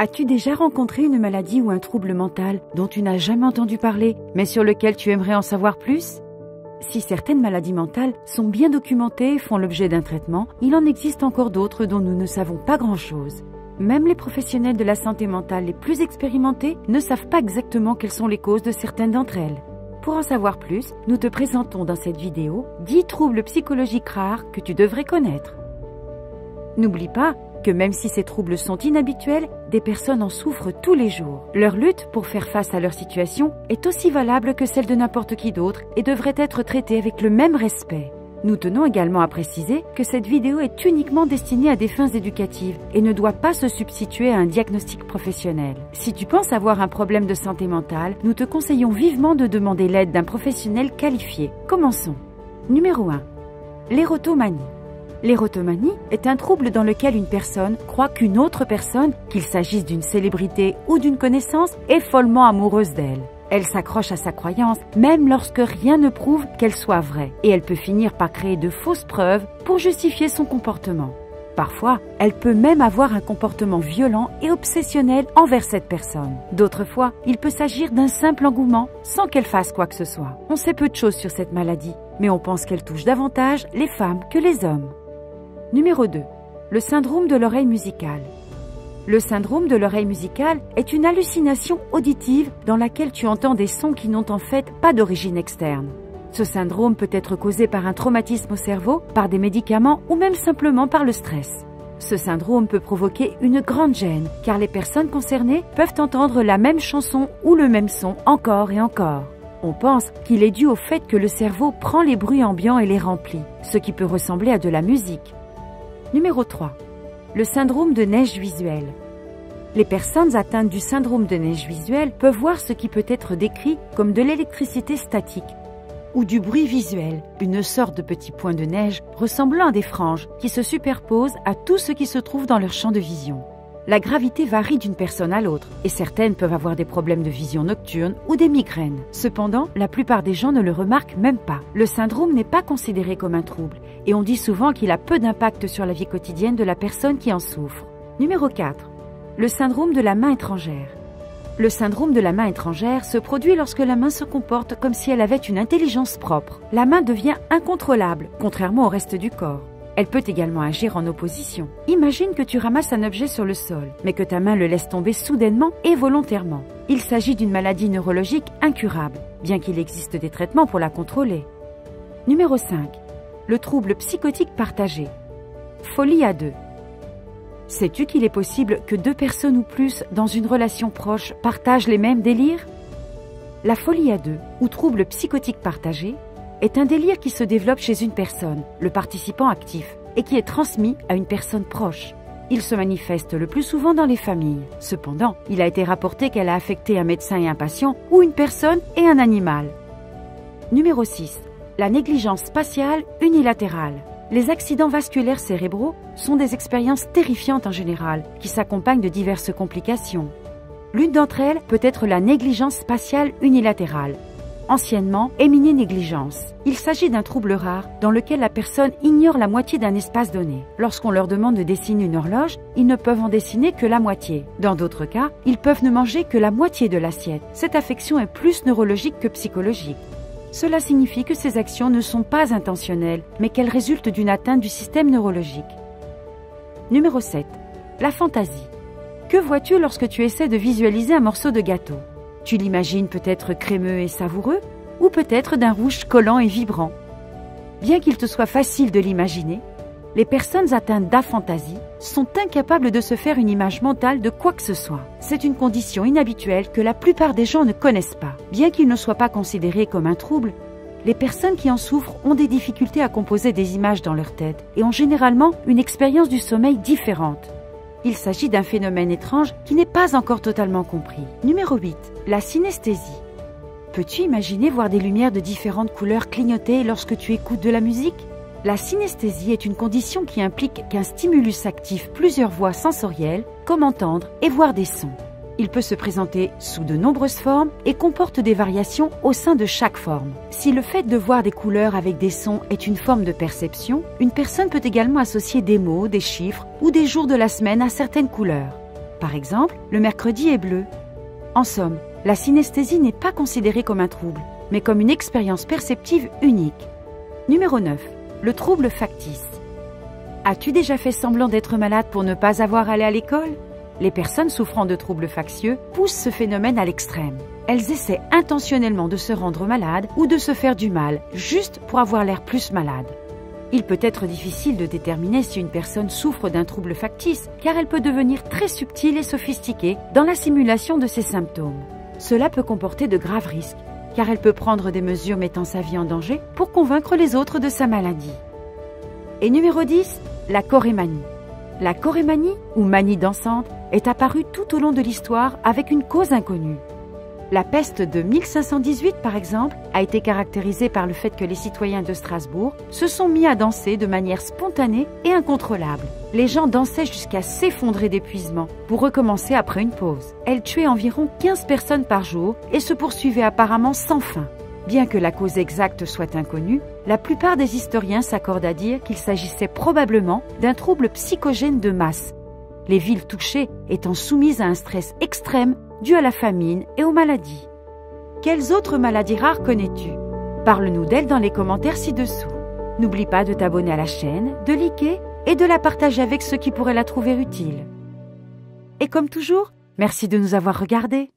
As-tu déjà rencontré une maladie ou un trouble mental dont tu n'as jamais entendu parler, mais sur lequel tu aimerais en savoir plus? Si certaines maladies mentales sont bien documentées et font l'objet d'un traitement, il en existe encore d'autres dont nous ne savons pas grand-chose. Même les professionnels de la santé mentale les plus expérimentés ne savent pas exactement quelles sont les causes de certaines d'entre elles. Pour en savoir plus, nous te présentons dans cette vidéo 10 troubles psychologiques rares que tu devrais connaître. N'oublie pas que même si ces troubles sont inhabituels, des personnes en souffrent tous les jours. Leur lutte pour faire face à leur situation est aussi valable que celle de n'importe qui d'autre et devrait être traitée avec le même respect. Nous tenons également à préciser que cette vidéo est uniquement destinée à des fins éducatives et ne doit pas se substituer à un diagnostic professionnel. Si tu penses avoir un problème de santé mentale, nous te conseillons vivement de demander l'aide d'un professionnel qualifié. Commençons. Numéro 1. L'érotomanie. L'érotomanie est un trouble dans lequel une personne croit qu'une autre personne, qu'il s'agisse d'une célébrité ou d'une connaissance, est follement amoureuse d'elle. Elle s'accroche à sa croyance, même lorsque rien ne prouve qu'elle soit vraie, et elle peut finir par créer de fausses preuves pour justifier son comportement. Parfois, elle peut même avoir un comportement violent et obsessionnel envers cette personne. D'autres fois, il peut s'agir d'un simple engouement sans qu'elle fasse quoi que ce soit. On sait peu de choses sur cette maladie, mais on pense qu'elle touche davantage les femmes que les hommes. Numéro 2. Le syndrome de l'oreille musicale. Le syndrome de l'oreille musicale est une hallucination auditive dans laquelle tu entends des sons qui n'ont en fait pas d'origine externe. Ce syndrome peut être causé par un traumatisme au cerveau, par des médicaments ou même simplement par le stress. Ce syndrome peut provoquer une grande gêne car les personnes concernées peuvent entendre la même chanson ou le même son encore et encore. On pense qu'il est dû au fait que le cerveau prend les bruits ambiants et les remplit, ce qui peut ressembler à de la musique. Numéro 3. Le syndrome de neige visuelle. Les personnes atteintes du syndrome de neige visuelle peuvent voir ce qui peut être décrit comme de l'électricité statique ou du bruit visuel, une sorte de petit point de neige ressemblant à des franges qui se superposent à tout ce qui se trouve dans leur champ de vision. La gravité varie d'une personne à l'autre et certaines peuvent avoir des problèmes de vision nocturne ou des migraines. Cependant, la plupart des gens ne le remarquent même pas. Le syndrome n'est pas considéré comme un trouble et on dit souvent qu'il a peu d'impact sur la vie quotidienne de la personne qui en souffre. Numéro 4. Le syndrome de la main étrangère. Le syndrome de la main étrangère se produit lorsque la main se comporte comme si elle avait une intelligence propre. La main devient incontrôlable, contrairement au reste du corps. Elle peut également agir en opposition. Imagine que tu ramasses un objet sur le sol, mais que ta main le laisse tomber soudainement et volontairement. Il s'agit d'une maladie neurologique incurable, bien qu'il existe des traitements pour la contrôler. Numéro 5. Le trouble psychotique partagé. Folie à deux. Sais-tu qu'il est possible que deux personnes ou plus dans une relation proche partagent les mêmes délires? La folie à deux, ou trouble psychotique partagé, est un délire qui se développe chez une personne, le participant actif, et qui est transmis à une personne proche. Il se manifeste le plus souvent dans les familles. Cependant, il a été rapporté qu'elle a affecté un médecin et un patient, ou une personne et un animal. Numéro 6. La négligence spatiale unilatérale. Les accidents vasculaires cérébraux sont des expériences terrifiantes en général, qui s'accompagnent de diverses complications. L'une d'entre elles peut être la négligence spatiale unilatérale, anciennement éminée négligence. Il s'agit d'un trouble rare dans lequel la personne ignore la moitié d'un espace donné. Lorsqu'on leur demande de dessiner une horloge, ils ne peuvent en dessiner que la moitié. Dans d'autres cas, ils peuvent ne manger que la moitié de l'assiette. Cette affection est plus neurologique que psychologique. Cela signifie que ces actions ne sont pas intentionnelles, mais qu'elles résultent d'une atteinte du système neurologique. Numéro 7. La fantaisie. Que vois-tu lorsque tu essaies de visualiser un morceau de gâteau? Tu l'imagines peut-être crémeux et savoureux, ou peut-être d'un rouge collant et vibrant. Bien qu'il te soit facile de l'imaginer, les personnes atteintes d'aphantasie sont incapables de se faire une image mentale de quoi que ce soit. C'est une condition inhabituelle que la plupart des gens ne connaissent pas. Bien qu'il ne soit pas considéré comme un trouble, les personnes qui en souffrent ont des difficultés à composer des images dans leur tête et ont généralement une expérience du sommeil différente. Il s'agit d'un phénomène étrange qui n'est pas encore totalement compris. Numéro 8. La synesthésie. Peux-tu imaginer voir des lumières de différentes couleurs clignoter lorsque tu écoutes de la musique? La synesthésie est une condition qui implique qu'un stimulus active plusieurs voies sensorielles, comme entendre et voir des sons. Il peut se présenter sous de nombreuses formes et comporte des variations au sein de chaque forme. Si le fait de voir des couleurs avec des sons est une forme de perception, une personne peut également associer des mots, des chiffres ou des jours de la semaine à certaines couleurs. Par exemple, le mercredi est bleu. En somme, la synesthésie n'est pas considérée comme un trouble, mais comme une expérience perceptive unique. Numéro 9. Le trouble factice. As-tu déjà fait semblant d'être malade pour ne pas avoir à aller à l'école? Les personnes souffrant de troubles factieux poussent ce phénomène à l'extrême. Elles essaient intentionnellement de se rendre malades ou de se faire du mal, juste pour avoir l'air plus malade. Il peut être difficile de déterminer si une personne souffre d'un trouble factice, car elle peut devenir très subtile et sophistiquée dans la simulation de ses symptômes. Cela peut comporter de graves risques, car elle peut prendre des mesures mettant sa vie en danger pour convaincre les autres de sa maladie. Et numéro 10, la chorémanie. La chorémanie, ou manie dansante, est apparue tout au long de l'histoire avec une cause inconnue. La peste de 1518, par exemple, a été caractérisée par le fait que les citoyens de Strasbourg se sont mis à danser de manière spontanée et incontrôlable. Les gens dansaient jusqu'à s'effondrer d'épuisement pour recommencer après une pause. Elle tuait environ 15 personnes par jour et se poursuivait apparemment sans fin. Bien que la cause exacte soit inconnue, la plupart des historiens s'accordent à dire qu'il s'agissait probablement d'un trouble psychogène de masse, les villes touchées étant soumises à un stress extrême dû à la famine et aux maladies. Quelles autres maladies rares connais-tu? Parle-nous d'elles dans les commentaires ci-dessous. N'oublie pas de t'abonner à la chaîne, de liker et de la partager avec ceux qui pourraient la trouver utile. Et comme toujours, merci de nous avoir regardés.